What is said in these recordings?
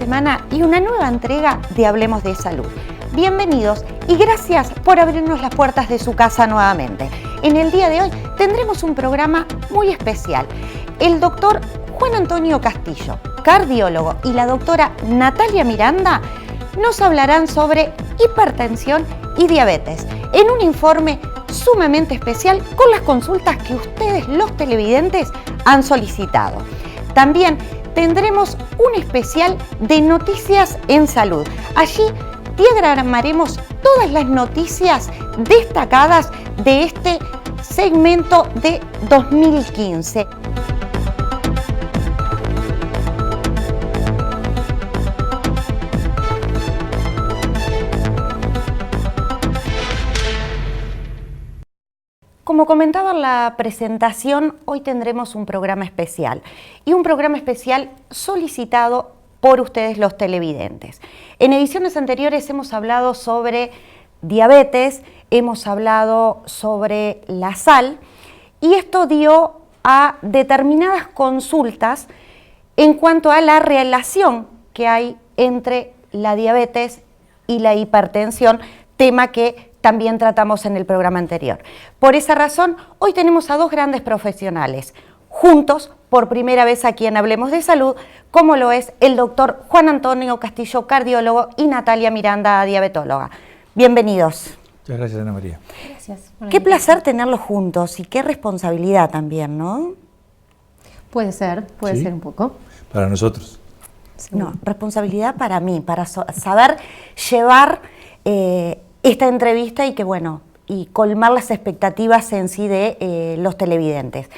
semana y una nueva entrega de Hablemos de Salud. Bienvenidos y gracias por abrirnos las puertas de su casa nuevamente. En el día de hoy tendremos un programa muy especial. El doctor Juan Antonio Castillo, cardiólogo, y la doctora Natalia Miranda nos hablarán sobre hipertensión y diabetes en un informe sumamente especial con las consultas que ustedes, los televidentes, han solicitado. También tendremos un especial de noticias en salud. Allí diagramaremos todas las noticias destacadas de este segmento de 2015. Como comentaba en la presentación, hoy tendremos un programa especial y un programa especial solicitado por ustedes los televidentes. En ediciones anteriores hemos hablado sobre diabetes, hemos hablado sobre la sal y esto dio a determinadas consultas en cuanto a la relación que hay entre la diabetes y la hipertensión, tema que también tratamos en el programa anterior. Por esa razón, hoy tenemos a dos grandes profesionales, juntos, por primera vez aquí en Hablemos de Salud, como lo es el doctor Juan Antonio Castillo, cardiólogo, y Natalia Miranda, diabetóloga. Bienvenidos. Muchas gracias, Ana María. Gracias. Qué placer tenerlos juntos y qué responsabilidad también, ¿no? Puede ser un poco. Para nosotros. No, responsabilidad para mí, para saber llevar esta entrevista y que, bueno, y colmar las expectativas en sí de los televidentes.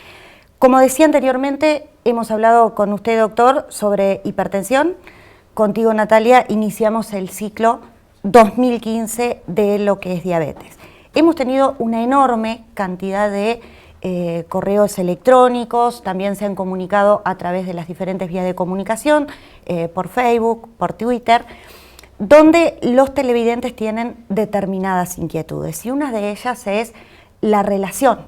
Como decía anteriormente, hemos hablado con usted, doctor, sobre hipertensión. Contigo, Natalia, iniciamos el ciclo 2015 de lo que es diabetes. Hemos tenido una enorme cantidad de correos electrónicos, también se han comunicado a través de las diferentes vías de comunicación, por Facebook, por Twitter, donde los televidentes tienen determinadas inquietudes y una de ellas es la relación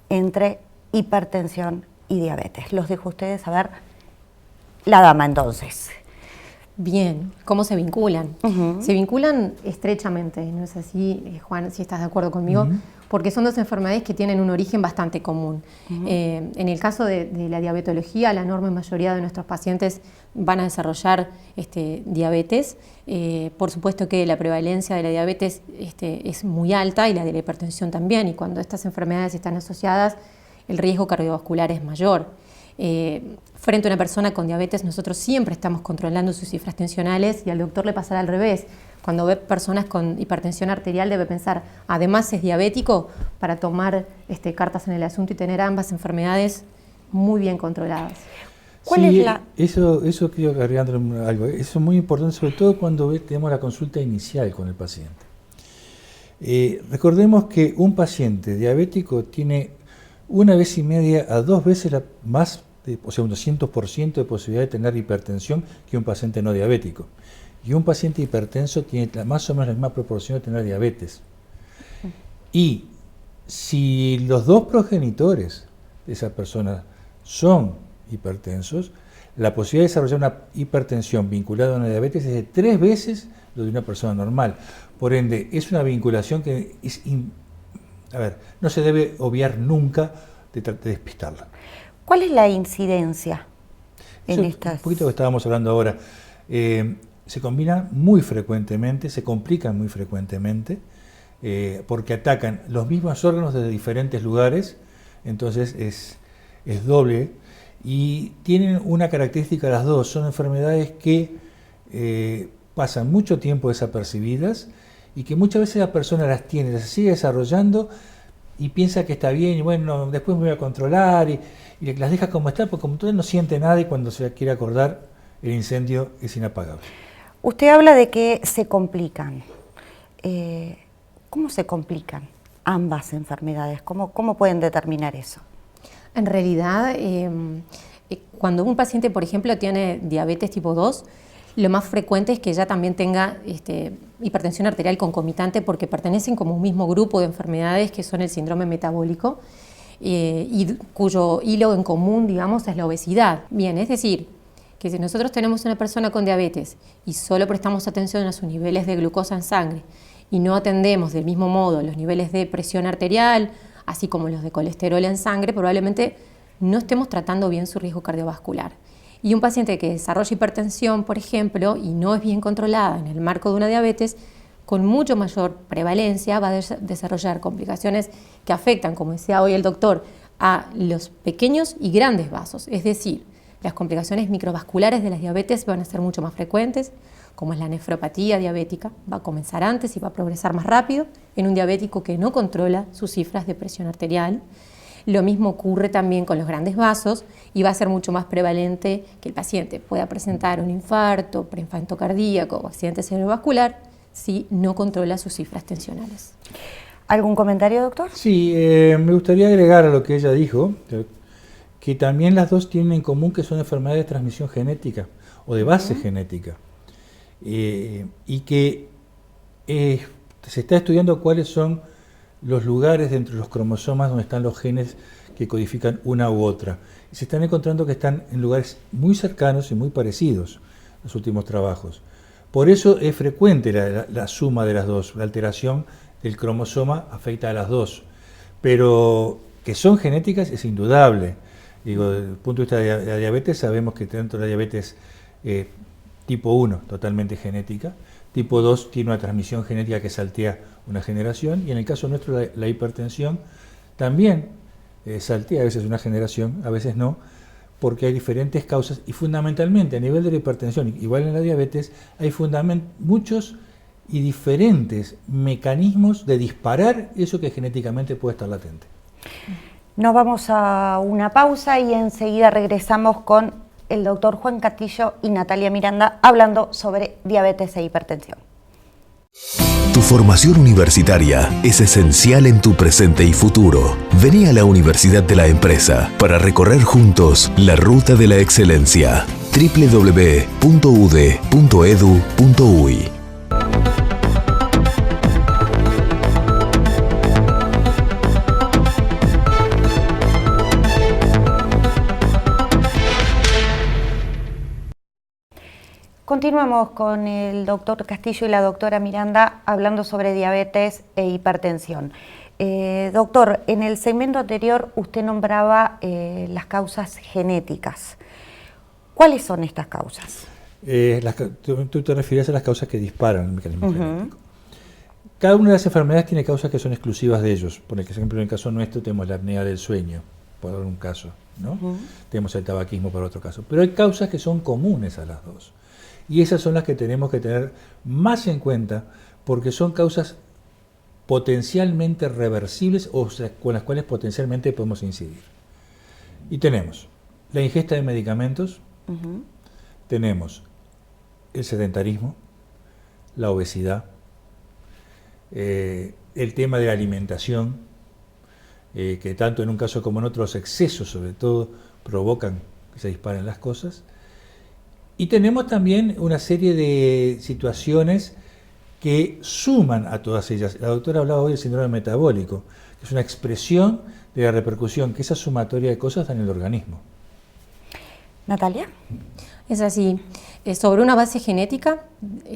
entre hipertensión y diabetes. Los dejo a ustedes a ver. La dama, entonces. Bien, ¿cómo se vinculan? Uh-huh. Se vinculan estrechamente, ¿no es así, Juan, si estás de acuerdo conmigo? Uh-huh. Porque son dos enfermedades que tienen un origen bastante común. Uh-huh. En el caso de la diabetología, la enorme mayoría de nuestros pacientes van a desarrollar diabetes. Por supuesto que la prevalencia de la diabetes es muy alta y la de la hipertensión también, y cuando estas enfermedades están asociadas, el riesgo cardiovascular es mayor. Frente a una persona con diabetes, nosotros siempre estamos controlando sus cifras tensionales y al doctor le pasará al revés. Cuando ve personas con hipertensión arterial debe pensar, además es diabético, para tomar cartas en el asunto y tener ambas enfermedades muy bien controladas. ¿Cuál es la...? Eso quiero agregar algo. Eso es muy importante, sobre todo cuando tenemos la consulta inicial con el paciente. Recordemos que un paciente diabético tiene 1,5 a 2 veces más, o sea, un 200% de posibilidad de tener hipertensión que un paciente no diabético. Y un paciente hipertenso tiene más o menos la misma proporción de tener diabetes. Y si los dos progenitores de esa persona son hipertensos, la posibilidad de desarrollar una hipertensión vinculada a una diabetes es de 3 veces lo de una persona normal. Por ende, es una vinculación que no se debe obviar nunca de despistarla. ¿Cuál es la incidencia en estas? Un poquito que estábamos hablando ahora. Se combinan muy frecuentemente, se complican muy frecuentemente, porque atacan los mismos órganos desde diferentes lugares, entonces es doble, y tienen una característica las dos, son enfermedades que pasan mucho tiempo desapercibidas y que muchas veces la persona las tiene, las sigue desarrollando y piensa que está bien y bueno, después me voy a controlar y las deja como están, porque como todavía no siente nada y cuando se quiere acordar el incendio es inapagable. Usted habla de que se complican. ¿Cómo se complican ambas enfermedades? ¿Cómo pueden determinar eso? En realidad, cuando un paciente, por ejemplo, tiene diabetes tipo 2, lo más frecuente es que ya también tenga hipertensión arterial concomitante porque pertenecen como un mismo grupo de enfermedades que son el síndrome metabólico y cuyo hilo en común, digamos, es la obesidad. Bien, es decir, que si nosotros tenemos una persona con diabetes y solo prestamos atención a sus niveles de glucosa en sangre y no atendemos del mismo modo los niveles de presión arterial, así como los de colesterol en sangre, probablemente no estemos tratando bien su riesgo cardiovascular. Y un paciente que desarrolla hipertensión, por ejemplo, y no es bien controlada en el marco de una diabetes, con mucho mayor prevalencia va a desarrollar complicaciones que afectan, como decía hoy el doctor, a los pequeños y grandes vasos. Es decir, las complicaciones microvasculares de la diabetes van a ser mucho más frecuentes, como es la nefropatía diabética, va a comenzar antes y va a progresar más rápido en un diabético que no controla sus cifras de presión arterial. Lo mismo ocurre también con los grandes vasos y va a ser mucho más prevalente que el paciente pueda presentar un infarto, preinfarto cardíaco o accidente cerebrovascular si no controla sus cifras tensionales. ¿Algún comentario, doctor? Sí, me gustaría agregar a lo que ella dijo, que también las dos tienen en común que son enfermedades de transmisión genética o de base genética, y que se está estudiando cuáles son los lugares dentro de los cromosomas donde están los genes que codifican una u otra. Y se están encontrando que están en lugares muy cercanos y muy parecidos en los últimos trabajos. Por eso es frecuente la suma de las dos, la alteración del cromosoma afecta a las dos, pero que son genéticas es indudable. Digo, desde el punto de vista de la diabetes, sabemos que dentro de la diabetes tipo 1, totalmente genética, tipo 2 tiene una transmisión genética que saltea una generación, y en el caso nuestro la hipertensión también saltea a veces una generación, a veces no, porque hay diferentes causas, y fundamentalmente a nivel de la hipertensión, igual en la diabetes, hay muchos y diferentes mecanismos de disparar eso que genéticamente puede estar latente. Nos vamos a una pausa y enseguida regresamos con el doctor Juan Castillo y Natalia Miranda hablando sobre diabetes e hipertensión. Tu formación universitaria es esencial en tu presente y futuro. Vení a la Universidad de la Empresa para recorrer juntos la ruta de la excelencia. www.ude.edu.uy. Continuamos con el doctor Castillo y la doctora Miranda hablando sobre diabetes e hipertensión. Doctor, en el segmento anterior usted nombraba las causas genéticas. ¿Cuáles son estas causas? Tú te refieres a las causas que disparan el mecanismo genético. Cada una de las enfermedades tiene causas que son exclusivas de ellos. Por ejemplo, en el caso nuestro tenemos la apnea del sueño, por un caso, ¿no? Tenemos el tabaquismo por otro caso. Pero hay causas que son comunes a las dos. Y esas son las que tenemos que tener más en cuenta, porque son causas potencialmente reversibles o sea, con las cuales potencialmente podemos incidir. Y tenemos la ingesta de medicamentos, tenemos el sedentarismo, la obesidad, el tema de la alimentación, que tanto en un caso como en otro, los excesos sobre todo provocan que se disparen las cosas. Y tenemos también una serie de situaciones que suman a todas ellas. La doctora hablaba hoy del síndrome metabólico, que es una expresión de la repercusión que esa sumatoria de cosas da en el organismo. Natalia. Es así. Sobre una base genética,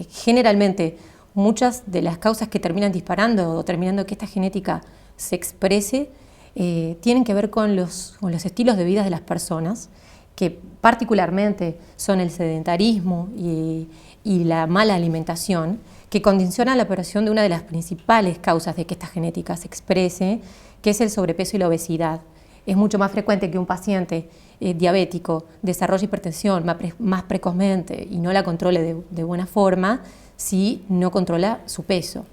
generalmente muchas de las causas que terminan disparando o terminando que esta genética se exprese tienen que ver con los estilos de vida de las personas, que particularmente son el sedentarismo y la mala alimentación, que condicionan la aparición de una de las principales causas de que esta genética se exprese, que es el sobrepeso y la obesidad. Es mucho más frecuente que un paciente diabético desarrolle hipertensión más precozmente y no la controle de buena forma si no controla su peso.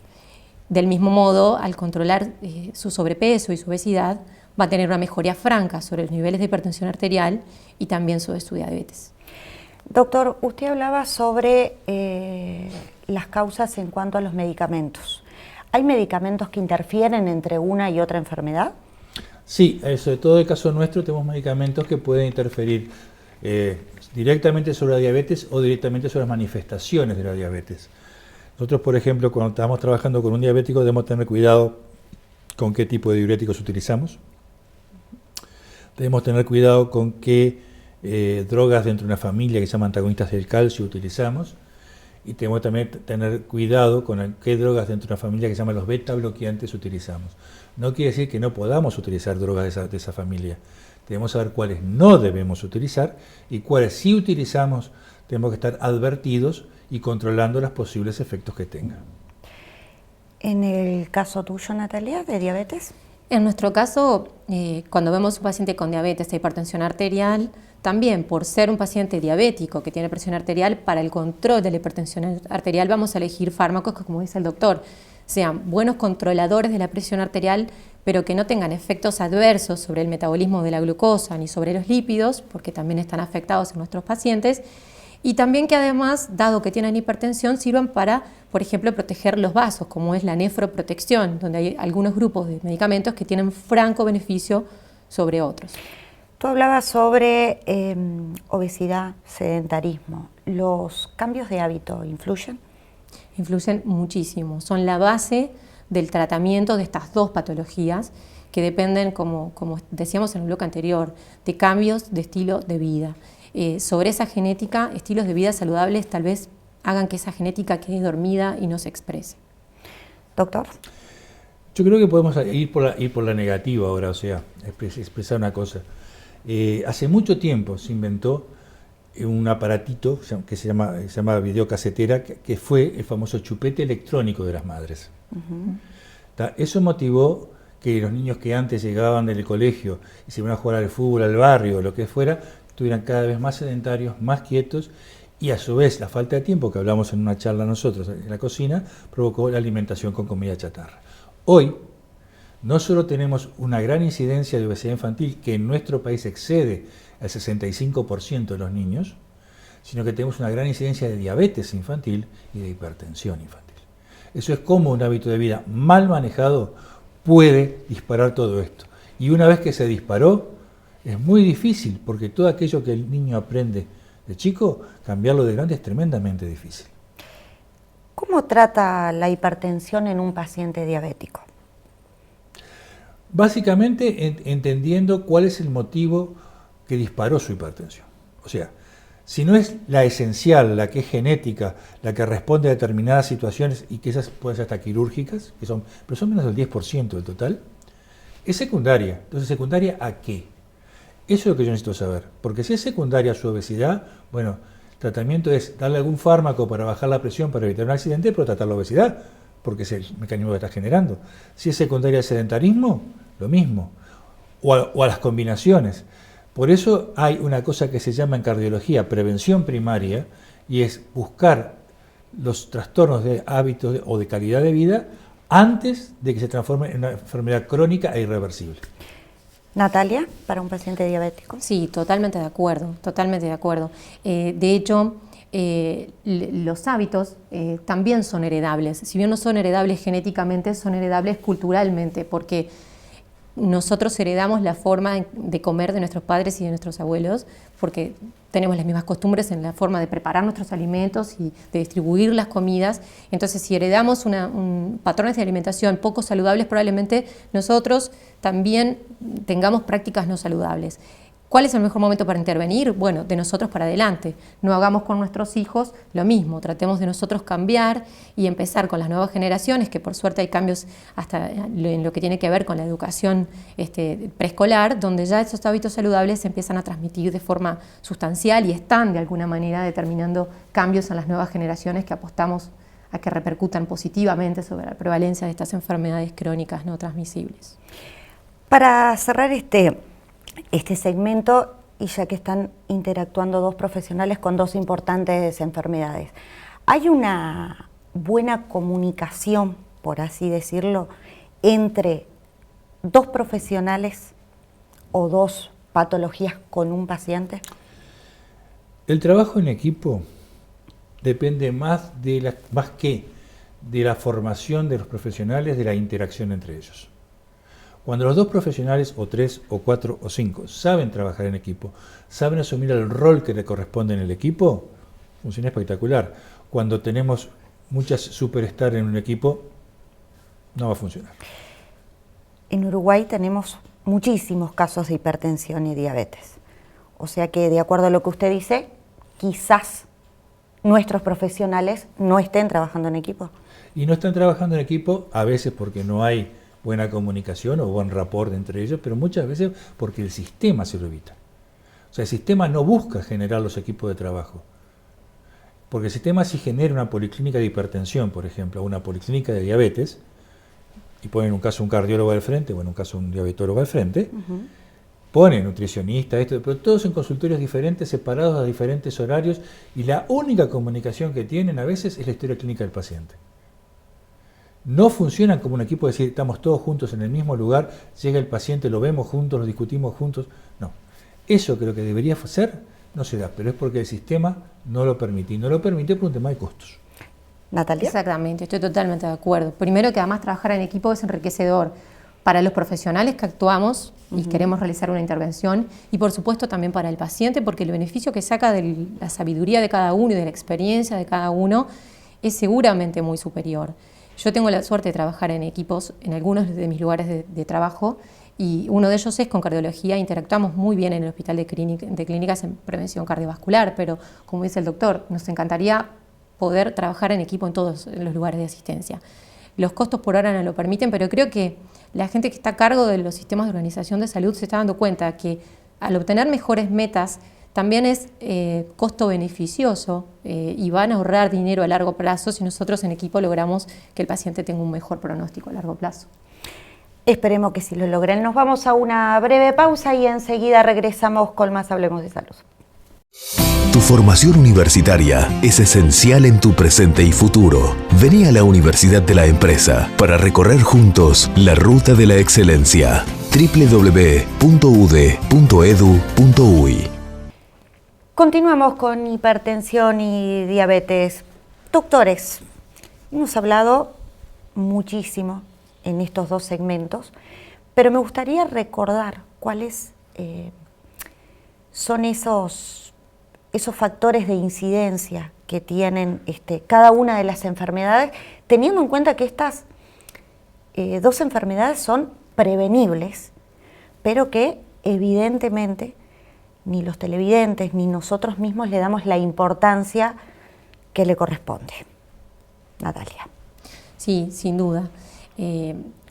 Del mismo modo, al controlar su sobrepeso y su obesidad, va a tener una mejoría franca sobre los niveles de hipertensión arterial y también sobre su diabetes. Doctor, usted hablaba sobre las causas en cuanto a los medicamentos. ¿Hay medicamentos que interfieren entre una y otra enfermedad? Sí, sobre todo en el caso nuestro tenemos medicamentos que pueden interferir directamente sobre la diabetes o directamente sobre las manifestaciones de la diabetes. Nosotros, por ejemplo, cuando estamos trabajando con un diabético debemos tener cuidado con qué tipo de diuréticos utilizamos. Debemos tener cuidado con qué drogas dentro de una familia que se llaman antagonistas del calcio utilizamos, y tenemos que también tener cuidado con qué drogas dentro de una familia que se llaman los beta bloqueantes utilizamos. No quiere decir que no podamos utilizar drogas de esa familia. Debemos saber cuáles no debemos utilizar y cuáles sí utilizamos, tenemos que estar advertidos y controlando los posibles efectos que tengan. En el caso tuyo, Natalia, de diabetes. En nuestro caso, cuando vemos un paciente con diabetes e hipertensión arterial, también por ser un paciente diabético que tiene presión arterial, para el control de la hipertensión arterial vamos a elegir fármacos que, como dice el doctor, sean buenos controladores de la presión arterial, pero que no tengan efectos adversos sobre el metabolismo de la glucosa ni sobre los lípidos, porque también están afectados en nuestros pacientes, y también que además, dado que tienen hipertensión, sirvan para, por ejemplo, proteger los vasos, como es la nefroprotección, donde hay algunos grupos de medicamentos que tienen franco beneficio sobre otros. Tú hablabas sobre obesidad, sedentarismo. ¿Los cambios de hábito influyen? Influyen muchísimo. Son la base del tratamiento de estas dos patologías que dependen, como decíamos en el bloque anterior, de cambios de estilo de vida. Sobre esa genética, estilos de vida saludables tal vez hagan que esa genética quede dormida y no se exprese. Doctor. Yo creo que podemos ir por la negativa ahora, o sea, expresar una cosa. Hace mucho tiempo se inventó un aparatito que se llama videocasetera, que fue el famoso chupete electrónico de las madres. Eso motivó que los niños que antes llegaban del colegio y se iban a jugar al fútbol, al barrio, o lo que fuera, estuvieran cada vez más sedentarios, más quietos, y a su vez la falta de tiempo, que hablamos en una charla nosotros en la cocina, provocó la alimentación con comida chatarra. Hoy, no solo tenemos una gran incidencia de obesidad infantil, que en nuestro país excede el 65% de los niños, sino que tenemos una gran incidencia de diabetes infantil y de hipertensión infantil. Eso es como un hábito de vida mal manejado puede disparar todo esto. Y una vez que se disparó, es muy difícil, porque todo aquello que el niño aprende de chico, cambiarlo de grande es tremendamente difícil. ¿Cómo trata la hipertensión en un paciente diabético? Básicamente entendiendo cuál es el motivo que disparó su hipertensión. O sea, si no es la esencial, la que es genética, la que responde a determinadas situaciones, y que esas pueden ser hasta quirúrgicas, pero son menos del 10% del total, es secundaria. Entonces, ¿secundaria a qué? Eso es lo que yo necesito saber. Porque si es secundaria a su obesidad, bueno, el tratamiento es darle algún fármaco para bajar la presión, para evitar un accidente, pero tratar la obesidad, porque es el mecanismo que está generando. Si es secundaria al sedentarismo, lo mismo, o a las combinaciones. Por eso hay una cosa que se llama en cardiología prevención primaria, y es buscar los trastornos de hábitos o de calidad de vida antes de que se transforme en una enfermedad crónica e irreversible. Natalia, para un paciente diabético. Sí, totalmente de acuerdo, totalmente de acuerdo. De hecho, los hábitos también son heredables. Si bien no son heredables genéticamente, son heredables culturalmente, porque nosotros heredamos la forma de comer de nuestros padres y de nuestros abuelos, porque tenemos las mismas costumbres en la forma de preparar nuestros alimentos y de distribuir las comidas. Entonces, si heredamos patrones de alimentación poco saludables, probablemente nosotros también tengamos prácticas no saludables. ¿Cuál es el mejor momento para intervenir? Bueno, de nosotros para adelante. No hagamos con nuestros hijos lo mismo. Tratemos de nosotros cambiar y empezar con las nuevas generaciones, que por suerte hay cambios hasta en lo que tiene que ver con la educación preescolar, donde ya esos hábitos saludables se empiezan a transmitir de forma sustancial y están de alguna manera determinando cambios en las nuevas generaciones que apostamos a que repercutan positivamente sobre la prevalencia de estas enfermedades crónicas no transmisibles. Para cerrar este segmento, y ya que están interactuando dos profesionales con dos importantes enfermedades, ¿hay una buena comunicación, por así decirlo, entre dos profesionales o dos patologías con un paciente? El trabajo en equipo depende más que de la formación de los profesionales, de la interacción entre ellos. Cuando los dos profesionales, o tres, o cuatro, o cinco, saben trabajar en equipo, saben asumir el rol que le corresponde en el equipo, funciona espectacular. Cuando tenemos muchas superstars en un equipo, no va a funcionar. En Uruguay tenemos muchísimos casos de hipertensión y diabetes. O sea que, de acuerdo a lo que usted dice, quizás nuestros profesionales no estén trabajando en equipo. Y no están trabajando en equipo a veces porque no hay buena comunicación o buen rapport entre ellos, pero muchas veces porque el sistema se lo evita. O sea, el sistema no busca generar los equipos de trabajo. Porque el sistema si genera una policlínica de hipertensión, por ejemplo, o una policlínica de diabetes, y pone en un caso un cardiólogo al frente, o en un caso un diabetólogo al frente, pone nutricionista, pero todos en consultorios diferentes, separados a diferentes horarios, y la única comunicación que tienen a veces es la historia clínica del paciente. No funcionan como un equipo, de decir, estamos todos juntos en el mismo lugar, llega el paciente, lo vemos juntos, lo discutimos juntos. No, eso creo que debería ser, no se da, pero es porque el sistema no lo permite, y no lo permite por un tema de costos. Natalia. Exactamente, estoy totalmente de acuerdo. Primero que además trabajar en equipo es enriquecedor para los profesionales que actuamos y queremos realizar una intervención, y por supuesto también para el paciente, porque el beneficio que saca de la sabiduría de cada uno y de la experiencia de cada uno es seguramente muy superior. Yo tengo la suerte de trabajar en equipos en algunos de mis lugares de trabajo, y uno de ellos es con cardiología. Interactuamos muy bien en el hospital de clínicas en prevención cardiovascular, pero como dice el doctor, nos encantaría poder trabajar en equipo en todos los lugares de asistencia. Los costos por hora no lo permiten, pero creo que la gente que está a cargo de los sistemas de organización de salud se está dando cuenta que al obtener mejores metas también es costo beneficioso y van a ahorrar dinero a largo plazo si nosotros en equipo logramos que el paciente tenga un mejor pronóstico a largo plazo. Esperemos que sí lo logren. Nos vamos a una breve pausa y enseguida regresamos con más Hablemos de Salud. Tu formación universitaria es esencial en tu presente y futuro. Vení a la Universidad de la Empresa para recorrer juntos la ruta de la excelencia. www.ude.edu.uy. Continuamos con hipertensión y diabetes. Doctores, hemos hablado muchísimo en estos dos segmentos, pero me gustaría recordar cuáles son esos factores de incidencia que tienen cada una de las enfermedades, teniendo en cuenta que estas dos enfermedades son prevenibles, pero que evidentemente ni los televidentes ni nosotros mismos le damos la importancia que le corresponde. Natalia. Sí, sin duda.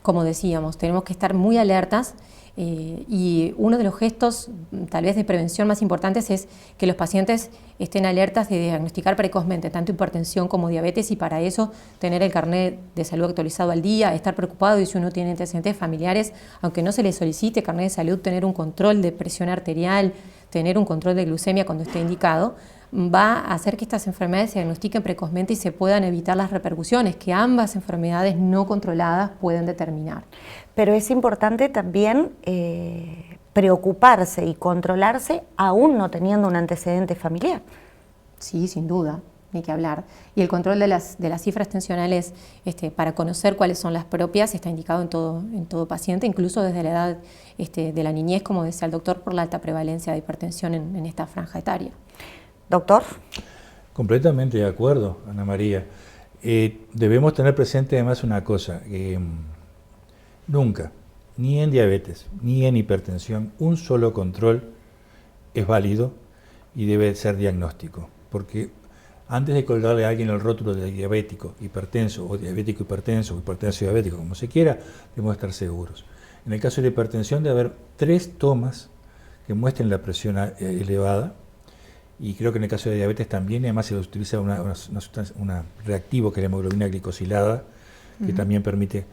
Como decíamos, tenemos que estar muy alertas. Y uno de los gestos tal vez de prevención más importantes es que los pacientes estén alertas de diagnosticar precozmente tanto hipertensión como diabetes, y para eso tener el carnet de salud actualizado al día, estar preocupado, y si uno tiene antecedentes familiares, aunque no se le solicite carnet de salud, tener un control de presión arterial, tener un control de glucemia cuando esté indicado, va a hacer que estas enfermedades se diagnostiquen precozmente y se puedan evitar las repercusiones que ambas enfermedades no controladas pueden determinar. Pero es importante también preocuparse y controlarse aún no teniendo un antecedente familiar. Sí, sin duda, ni que hablar. Y el control de las cifras tensionales para conocer cuáles son las propias está indicado en todo paciente, incluso desde la edad de la niñez, como decía el doctor, por la alta prevalencia de hipertensión en esta franja etaria. Doctor. Completamente de acuerdo, Ana María. Debemos tener presente además una cosa, nunca, ni en diabetes, ni en hipertensión, un solo control es válido y debe ser diagnóstico, porque antes de colgarle a alguien el rótulo de diabético, hipertenso, o diabético hipertenso, o hipertenso diabético, como se quiera, debemos estar seguros. En el caso de la hipertensión debe haber 3 tomas que muestren la presión elevada, y creo que en el caso de diabetes también, además se utiliza un reactivo que es la hemoglobina glicosilada, que también permite,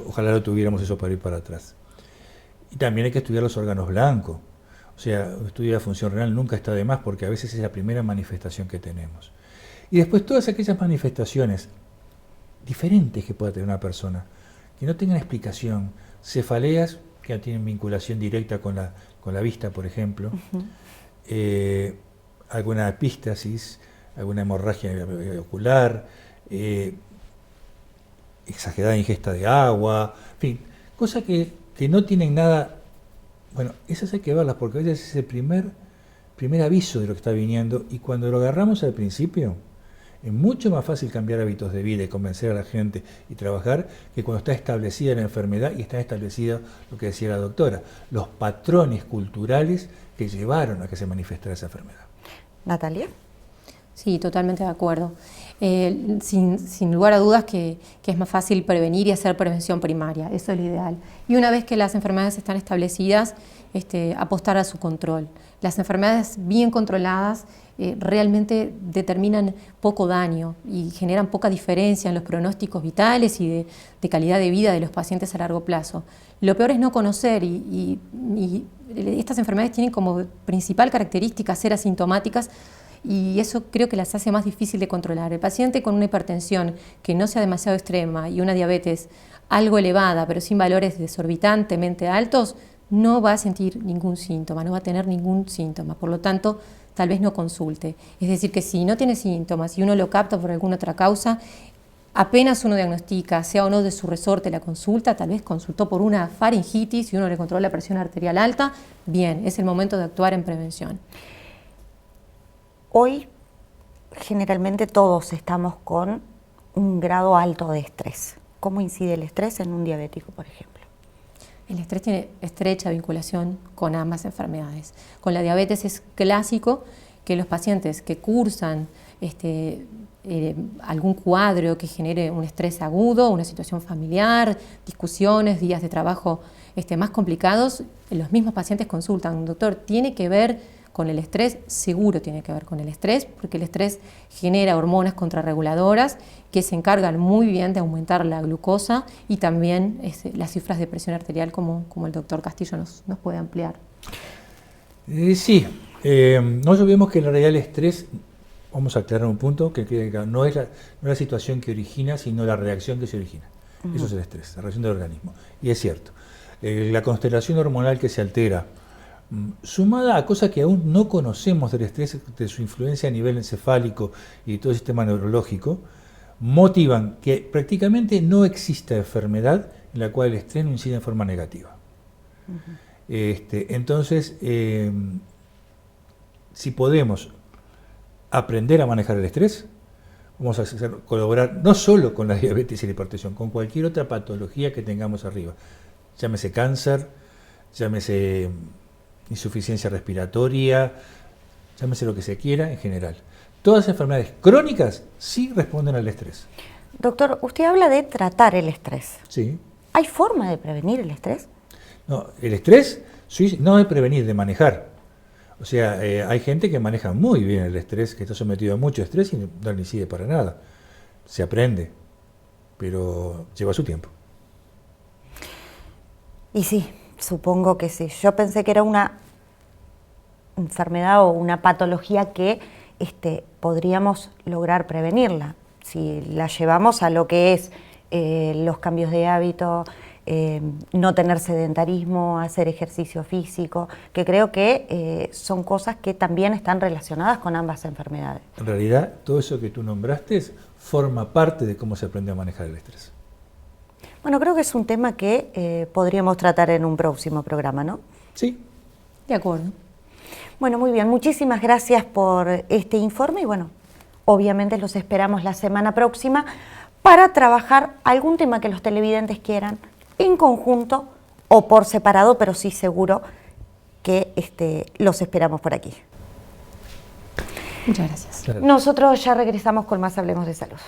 ojalá lo tuviéramos eso para ir para atrás. Y también hay que estudiar los órganos blancos, o sea, estudiar la función renal nunca está de más, porque a veces es la primera manifestación que tenemos. Y después todas aquellas manifestaciones diferentes que pueda tener una persona, que no tengan explicación, cefaleas que no tienen vinculación directa con la vista, por ejemplo, alguna epístasis, alguna hemorragia ocular, exagerada ingesta de agua, en fin, cosas que no tienen nada. Bueno, esas hay que verlas, porque a veces es el primer aviso de lo que está viniendo, y cuando lo agarramos al principio Es mucho más fácil cambiar hábitos de vida y convencer a la gente y trabajar que cuando está establecida la enfermedad y está establecido lo que decía la doctora, los patrones culturales que llevaron a que se manifestara esa enfermedad. Natalia. Sí, totalmente de acuerdo. Sin lugar a dudas que es más fácil prevenir y hacer prevención primaria, eso es lo ideal. Y una vez que las enfermedades están establecidas, apostar a su control. Las enfermedades bien controladas realmente determinan poco daño y generan poca diferencia en los pronósticos vitales y de calidad de vida de los pacientes a largo plazo. Lo peor es no conocer y estas enfermedades tienen como principal característica ser asintomáticas, y eso creo que las hace más difícil de controlar. El paciente con una hipertensión que no sea demasiado extrema y una diabetes algo elevada, pero sin valores desorbitantemente altos, no va a sentir ningún síntoma, no va a tener ningún síntoma. Por lo tanto, tal vez no consulte. Es decir, que si no tiene síntomas y uno lo capta por alguna otra causa, apenas uno diagnostica, sea o no de su resorte la consulta, tal vez consultó por una faringitis y uno le controla la presión arterial alta, bien, es el momento de actuar en prevención. Hoy, generalmente todos estamos con un grado alto de estrés. ¿Cómo incide el estrés en un diabético, por ejemplo? El estrés tiene estrecha vinculación con ambas enfermedades. Con la diabetes es clásico que los pacientes que cursan algún cuadro que genere un estrés agudo, una situación familiar, discusiones, días de trabajo más complicados, los mismos pacientes consultan: doctor, ¿tiene que ver con el estrés? Seguro tiene que ver con el estrés, porque el estrés genera hormonas contrarreguladoras que se encargan muy bien de aumentar la glucosa y también las cifras de presión arterial, como el doctor Castillo nos puede ampliar. Sí, nosotros vemos que en realidad el estrés, vamos a aclarar un punto, que no es la situación que origina, sino la reacción que se origina. Eso es el estrés, la reacción del organismo. Y es cierto, la constelación hormonal que se altera, sumada a cosas que aún no conocemos del estrés, de su influencia a nivel encefálico y todo el sistema neurológico, motivan que prácticamente no exista enfermedad en la cual el estrés no incide en forma negativa. Entonces, si podemos aprender a manejar el estrés, vamos a colaborar no solo con la diabetes y la hipertensión, con cualquier otra patología que tengamos arriba. Llámese cáncer, llámese insuficiencia respiratoria, llámese lo que se quiera en general. Todas las enfermedades crónicas sí responden al estrés. Doctor, usted habla de tratar el estrés. Sí. ¿Hay forma de prevenir el estrés? No, el estrés no es prevenir, de manejar. O sea, hay gente que maneja muy bien el estrés, que está sometido a mucho estrés y no le incide para nada. Se aprende, pero lleva su tiempo. Y sí, supongo que sí. Yo pensé que era una enfermedad o una patología que podríamos lograr prevenirla. Si la llevamos a lo que es los cambios de hábito, no tener sedentarismo, hacer ejercicio físico, que creo que son cosas que también están relacionadas con ambas enfermedades. En realidad, todo eso que tú nombraste forma parte de cómo se aprende a manejar el estrés. Bueno, creo que es un tema que podríamos tratar en un próximo programa, ¿no? Sí. De acuerdo. Bueno, muy bien. Muchísimas gracias por este informe y bueno, obviamente los esperamos la semana próxima para trabajar algún tema que los televidentes quieran en conjunto o por separado, pero sí seguro que los esperamos por aquí. Muchas gracias. Nosotros ya regresamos con más Hablemos de Salud.